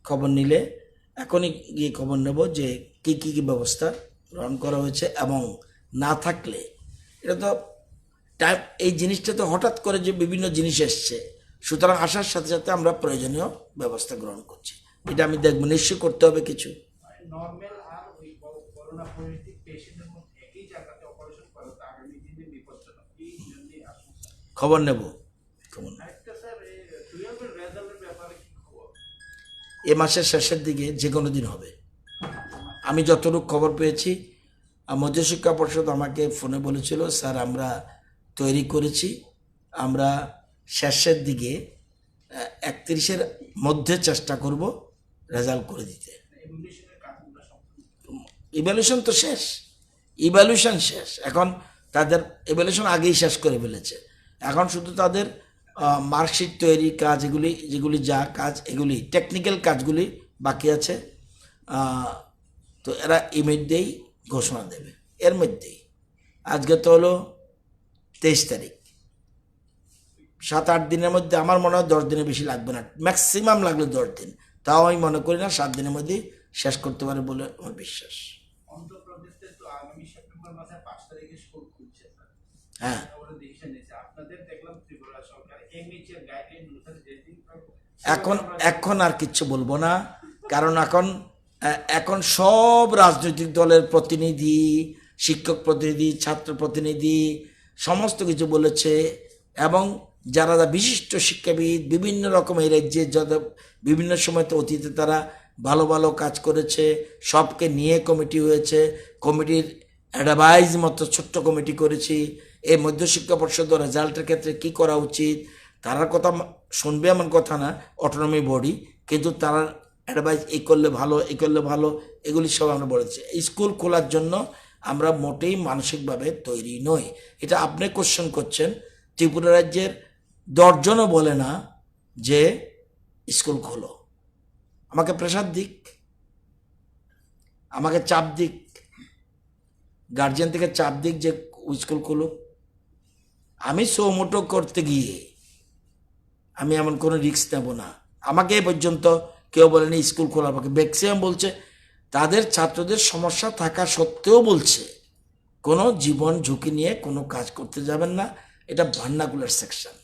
খবর নিলে এখনই গিয়ে খবর নেব যে কী কী ব্যবস্থা গ্রহণ করা হয়েছে, এবং না থাকলে এটা তো টাইম, এই জিনিসটা তো হঠাৎ করে যে বিভিন্ন জিনিস এসছে, সুতরাং আসার সাথে সাথে আমরা প্রয়োজনীয় ব্যবস্থা গ্রহণ করছি। এটা আমি দেখবো, নিশ্চয় করতে হবে কিছু।
নরমাল আর ওই করোনা পজিটিভ পেশেন্টের মধ্যে একই জায়গাতে অপারেশন করা তো আগামী দিনে বিপজ্জনক, এই জন্যই আশঙ্কা।
খবর নেব, খবর নেব।
আরেকটা স্যার, এই 12 এর রেজাল্টের ব্যাপারে কি খবর?
এ মাসের শেষের দিকে যে কোনো দিন হবে, আমি যতটুকু খবর পেয়েছি। মধ্যশিক্ষা পর্ষদ আমাকে ফোনে বলেছিল, স্যার আমরা তৈরি করেছি, আমরা শেষের দিকে 31-এর মধ্যে চেষ্টা করব রেজাল্ট করে দিতে।
এভলিউশনের কাজগুলো সম্পূর্ণ
ইভ্যালুয়েশন তো শেষ, ইভ্যালুয়েশন শেষ, এখন তাদের ইভ্যালুয়েশন আগেই শেষ করে ফেলেছে, এখন শুধু তাদের মার্কশিট তৈরি কাজ, যেগুলি যা কাজ, এগুলি টেকনিক্যাল কাজগুলি বাকি আছে। তো এরা ইমিডিয়েটই ঘোষণা দেবে, এর মধ্যেই। আজকে তো হলো 23 তারিখ, 7-8 দিনের মধ্যে, আমার মনে হয় 10 দিনের বেশি লাগবে না, ম্যাক্সিমাম লাগলে 10 দিন, তাও আমি মনে করি না 7 দিনের মধ্যেই শেষ করতে পারে বলে আমার বিশ্বাস।
অন্ধ্রপ্রদেশে তো আগামী সেপ্টেম্বর মাসের 5 তারিখে স্কুল খুলছে স্যার,
হ্যাঁ,
ওরা ডিসিশন নিয়েছে। আপনাদের দেখলাম ত্রিপুরা সরকার এমএইচএর গাইডলাইন অনুসারে যেদিন
এখন আর কিচ্ছু বলবো না, কারণ এখন সব রাজনৈতিক দলের প্রতিনিধি, শিক্ষক প্রতিনিধি, ছাত্র প্রতিনিধি সমস্ত কিছু বলেছে, এবং যারা বিশিষ্ট শিক্ষাবিদ বিভিন্ন রকম এই রাজ্যে, যারা বিভিন্ন সময় তো অতীতে তারা ভালো ভালো কাজ করেছে, সবকে নিয়ে কমিটি হয়েছে, কমিটির অ্যাডভাইস মতো ছোট্ট কমিটি করেছি। এই মধ্যশিক্ষা পর্ষদ রেজাল্টের ক্ষেত্রে কি করা উচিত, তারার কথা শুনবে এমন কথা না, অটোনমি বডি, কিন্তু তারা অ্যাডভাইস এই করলে ভালো, এই করলে ভালো, এগুলি সব আমরা বলেছি। স্কুল খোলার জন্য আমরা মোটেই মানসিকভাবে তৈরি নই। এটা আপনি কোশ্চেন করছেন, ত্রিপুরা রাজ্যের 10 জনও বলে না যে স্কুল খোলো। আমাকে প্রেশার দিক, আমাকে চাপ দিক, গার্জিয়ান থেকে চাপ দিক যে স্কুল খোলো। আমি সৌমোটো করতে গিয়ে আমি এমন কোনো রিস্ক নেব না। আমাকে এ পর্যন্ত কেউ বলেনি স্কুল খোলার পক্ষে। ম্যাক্সিমাম বলছে তাদের ছাত্রদের সমস্যা থাকা সত্ত্বেও বলছে কোনো জীবন ঝুঁকি নিয়ে কোনো কাজ করতে যাবেন না, এটা ভার্নাকুলার সেকশন।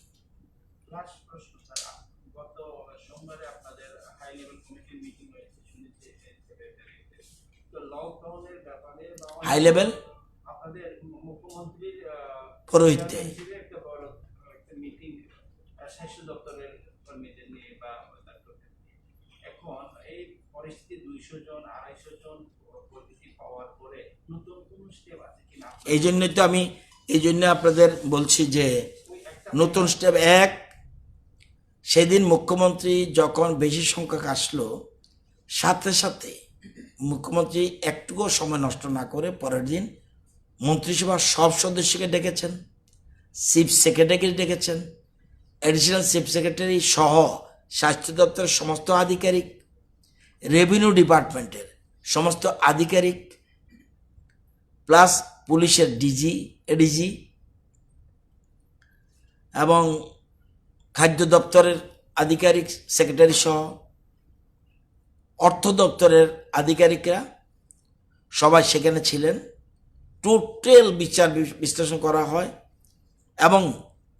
লাস্ট প্রশ্ন স্যার, গত সোমবারে আপনাদের হাই লেভেল কমিটির মিটিং হয়েছে শুনেছি, তো লকডাউনের ব্যাপারে বা
হাই লেভেল
আপনাদের মুখ্যমন্ত্রীর
পৌরোহিত্যে
হিসেবে একটা বড় একটা মিটিং স্বাস্থ্য দপ্তরের কর্মীদের নিয়ে বা ডাক্তারদের নিয়ে। এখন এই পরিস্থিতি 200 জন 250 জন পজিটিভ পাওয়ার পরে নতুন কোন স্টেপ আছে কিনা?
এই জন্য আপনাদের বলছি যে
ওই একটা
নতুন স্টেপ এক, সেদিন মুখ্যমন্ত্রী যখন বেশি সংখ্যক আসলো, সাথে সাথে মুখ্যমন্ত্রী একটুকুও সময় নষ্ট না করে পরের দিন মন্ত্রিসভার সব সদস্যকে ডেকেছেন, চিফ সেক্রেটারিকে ডেকেছেন, অ্যাডিশনাল চিফ সেক্রেটারি সহ স্বাস্থ্য দপ্তরের সমস্ত আধিকারিক, রেভিনিউ ডিপার্টমেন্টের সমস্ত আধিকারিক, প্লাস পুলিশের ডিজি, এডিজি এবং খাদ্য দপ্তরের আধিকারিক সেক্রেটারি সহ অর্থ দপ্তরের আধিকারিকরা সবাই সেখানে ছিলেন। টোটাল বিচার বিশ্লেষণ করা হয় এবং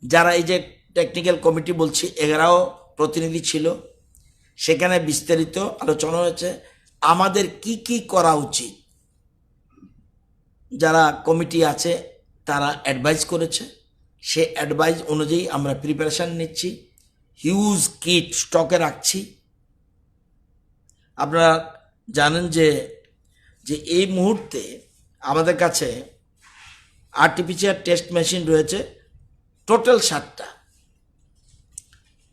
যারা এই যে টেকনিক্যাল কমিটি বলছি এরাও প্রতিনিধি ছিল। সেখানে বিস্তারিত আলোচনা হয়েছে আমাদের কি কি করা উচিত। যারা কমিটি আছে তারা অ্যাডভাইস করেছে, সে অ্যাডভাইস অনুযায়ী আমরা প্রিপারেশান নিচ্ছি, হিউজ কিট স্টকে রাখছি। আপনারা জানেন যে এই মুহূর্তে আমাদের কাছে আরটিপিসিআর টেস্ট মেশিন রয়েছে টোটাল 7টা,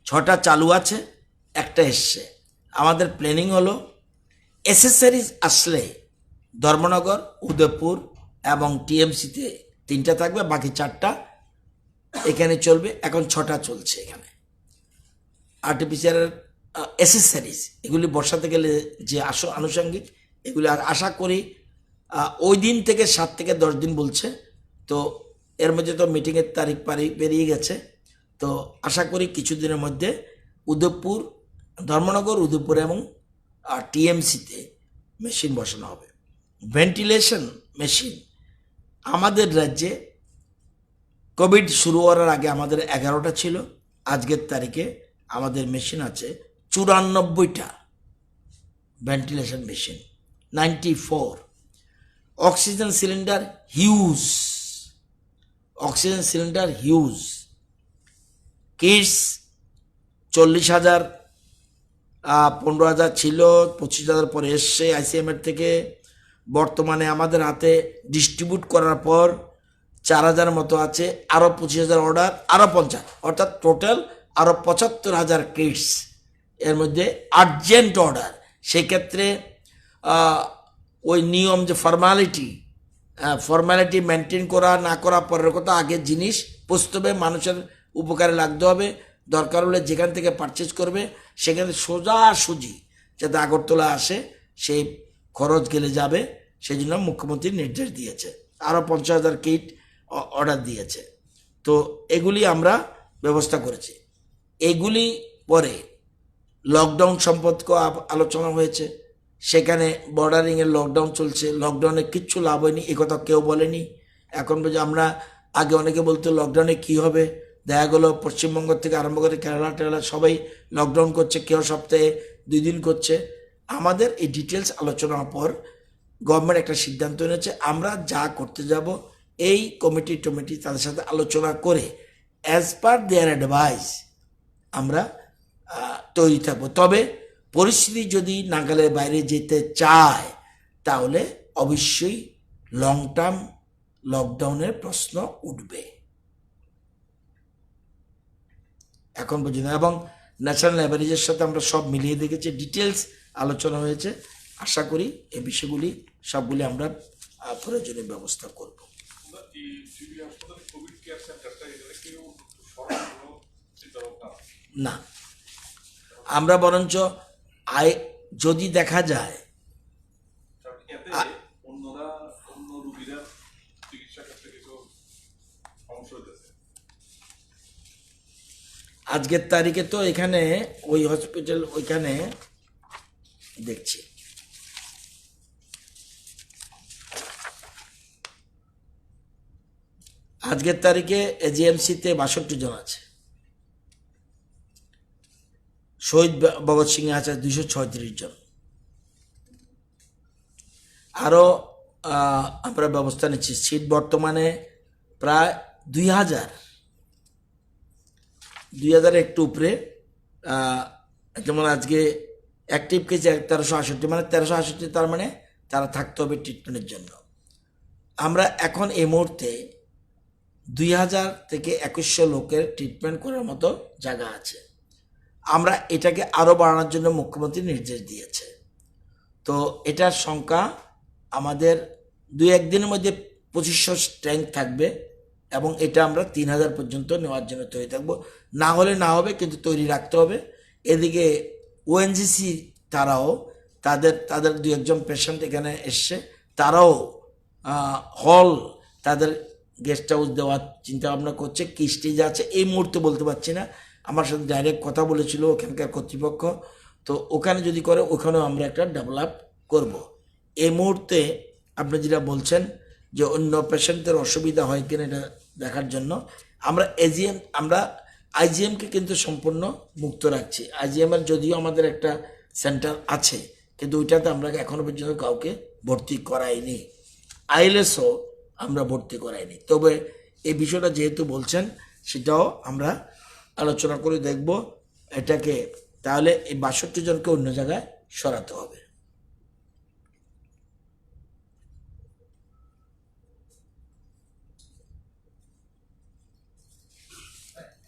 6টা চালু আছে, একটা এসছে। আমাদের প্ল্যানিং হলো এসেসারিজ আসলে ধর্মনগর, উদয়পুর এবং টিএমসিতে 3টা থাকবে, বাকি 4টা এখানে চলবে। এখন 6টা চলছে এখানে আরটিপিসিআর এসেসারিজ। এগুলি বসাতে গেলে যে আনুষঙ্গিক, এগুলি আশা করি ওই দিন থেকে 7 থেকে 10 দিন বলছে, তো এর মধ্যে তো মিটিংয়ের তারিখ পেরিয়ে গেছে। তো আশা করি কিছুদিনের মধ্যে উদয়পুর, ধর্মনগর, উদয়পুর এবং টিএমসিতে মেশিন বসানো হবে। ভেন্টিলেশন মেশিন আমাদের রাজ্যে কোভিড শুরু হওয়ার আগে আমাদের 11টা ছিল, আজকের তারিখে আমাদের মেশিন আছে 94টা ventilation machine, 94। Oxygen cylinder huge, oxygen cylinder huge. Kits 40,000, 15,000 ছিল, 25,000 পরে এসছে আইসিএমের থেকে। বর্তমানে আমাদের হাতে ডিস্ট্রিবিউট করার পর 4,000 মতো আছে, আরও 25,000 অর্ডার, আরও 50, অর্থাৎ টোটাল আরও 75,000 কিটস এর মধ্যে আর্জেন্ট অর্ডার। সেক্ষেত্রে ওই নিয়ম যে ফর্মালিটি মেনটেন করা না করা পরের কথা, আগে জিনিস প্রস্তুবে মানুষের উপকারে লাগতে হবে। দরকার হলে যেখান থেকে পারচেজ করবে সেখানে সোজাসুজি যাতে আগরতলা আসে, সেই খরচ গেলে যাবে, সেই জন্য মুখ্যমন্ত্রী নির্দেশ দিয়েছে। আরও 50,000 কিট অর্ডার দিয়েছে। তো এগুলি আমরা ব্যবস্থা করেছি। এগুলি পরে লকডাউন সম্পর্কে আলোচনা হয়েছে, সেখানে বর্ডারিংয়ের লকডাউন চলছে, লকডাউনে কিচ্ছু লাভ হয়নি এ কথা কেউ বলেনি। এখন আমরা আগে অনেকে বলতো লকডাউনে কি হবে, দেখা গেলো পশ্চিমবঙ্গ থেকে আরম্ভ করে কেরালা সবাই লকডাউন করছে, কেউ সপ্তাহে 2 দিন করছে। আমাদের এই ডিটেলস আলোচনার পর গভর্নমেন্ট একটা সিদ্ধান্ত নিয়েছে, আমরা যা করতে যাব এই কমিটি তাদের সাথে আলোচনা করে অ্যাজ পার দেয়ার অ্যাডভাইস আমরা তৈরি থাকবো। তবে পরিস্থিতি যদি নাগালের বাইরে যেতে চায় তাহলে অবশ্যই লং টার্ম লকডাউনের প্রশ্ন উঠবে এখন পর্যন্ত। এবং ন্যাশনাল অ্যাভারেজের সাথে আমরা সব মিলিয়ে দেখেছি, ডিটেলস আলোচনা হয়েছে। আশা করি এই বিষয়গুলি সবগুলি আমরা প্রয়োজনীয় ব্যবস্থা করব। না, আমরা বরঞ্চ যদি দেখা যায় আজকের তারিখে তো এখানে ওই হসপিটাল ওইখানে দেখছি আজকের তারিখে এজিএমসিতে 62 জন আছে, শহীদ ভগৎ সিং আছে 236 জন। আরও আমরা ব্যবস্থা নিচ্ছি, সিট বর্তমানে প্রায় 2000 একটু উপরে। যেমন আজকে অ্যাক্টিভ কেস 1368, মানে 1368, তার মানে তারা থাকতে হবে ট্রিটমেন্টের জন্য। আমরা এখন এই মুহূর্তে 2000 থেকে 2100 লোকের ট্রিটমেন্ট করার মতো জায়গা আছে। আমরা এটাকে আরও বাড়ানোর জন্য মুখ্যমন্ত্রী নির্দেশ দিয়েছে। তো এটার সংখ্যা আমাদের 2-1 দিনের মধ্যে 2500 স্ট্রেংথ থাকবে এবং এটা আমরা 3000 পর্যন্ত নেওয়ার জন্য তৈরি থাকবো। না হলে না হবে, কিন্তু তৈরি রাখতে হবে। এদিকে ওএনজিসি তারাও তাদের 2-1 জন পেশেন্ট এখানে এসছে, তারাও হল তাদের গেস্ট হাউস দেওয়ার চিন্তা ভাবনা করছে। কি স্টেজ আছে এই মুহূর্তে বলতে পারছি না, আমার সাথে ডাইরেক্ট কথা বলেছিল ওখানকার কর্তৃপক্ষ। তো ওখানে যদি করে ওখানেও আমরা একটা ডেভেলপ করব। এই মুহূর্তে আপনি যেটা বলছেন যে অন্য পেশেন্টদের অসুবিধা হয় কিনা এটা দেখার জন্য আমরা আইজিএমকে কিন্তু সম্পূর্ণ মুক্ত রাখছি। আইজিএমের যদিও আমাদের একটা সেন্টার আছে, কিন্তু ওইটাতে আমরা এখনো পর্যন্ত কাউকে ভর্তি করাইনি। আইএলএসও আমরা ভর্তি করাইনি। তবে এই বিষয়টা যেহেতু বলছেন সেটাও আমরা আলোচনা করে দেখব এটাকে, তাহলে এই 62 জনকে অন্য জায়গায় সরাতে হবে।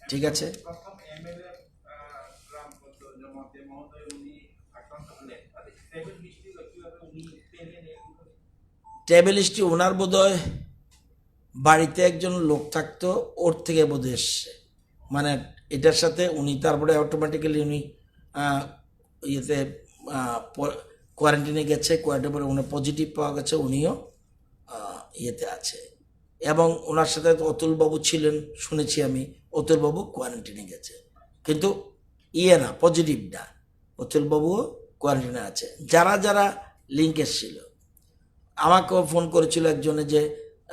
ঠিক আছে,
প্রথম এমএলএ রামপদ জমাতে মহোদয় উনি আক্রান্ত হলেন, তাদের ট্রাভেল হিস্ট্রি কিভাবে উনি পেলেন?
ট্রাভেল হিস্ট্রি ওনার বোধহয় বাড়িতে একজন লোক থাকতো, ওর থেকে বোধহয় এসছে, মানে এটার সাথে উনি তারপরে অটোমেটিক্যালি উনি ইয়েতে কোয়ারেন্টাইনে গেছে, কোয়ারেন্টাইন পরে উনি পজিটিভ পাওয়া গেছে, উনিও ইয়েতে আছে। এবং ওনার সাথে অতুলবাবু ছিলেন শুনেছি আমি, অতুলবাবু কোয়ারেন্টাইনে গেছে, কিন্তু না পজিটিভ না, অতুলবাবুও কোয়ারেন্টাইনে আছে। যারা যারা লিঙ্ক এসেছিল আমাকেও ফোন করেছিল একজনে যে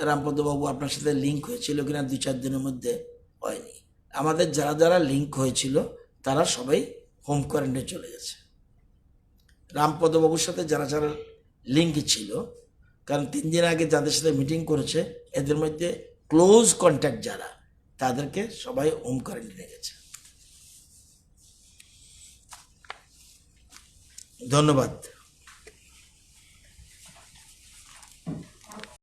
রামপদবাবু আপনার সাথে লিঙ্ক হয়েছিল কিনা, 2-4 দিনের মধ্যে হয়নি। আমাদের যারা যারা লিঙ্ক হয়েছিল তারা সবাই হোম কোয়ারেন্টাইনে চলে গেছে। রামপদবাবুর সাথে যারা যারা লিঙ্ক ছিল, কারণ 3 দিন আগে যাদের সাথে মিটিং করেছে এদের মধ্যে ক্লোজ কন্ট্যাক্ট যারা, তাদেরকে সবাই হোম কোয়ারেন্টাইনে গেছে। ধন্যবাদ।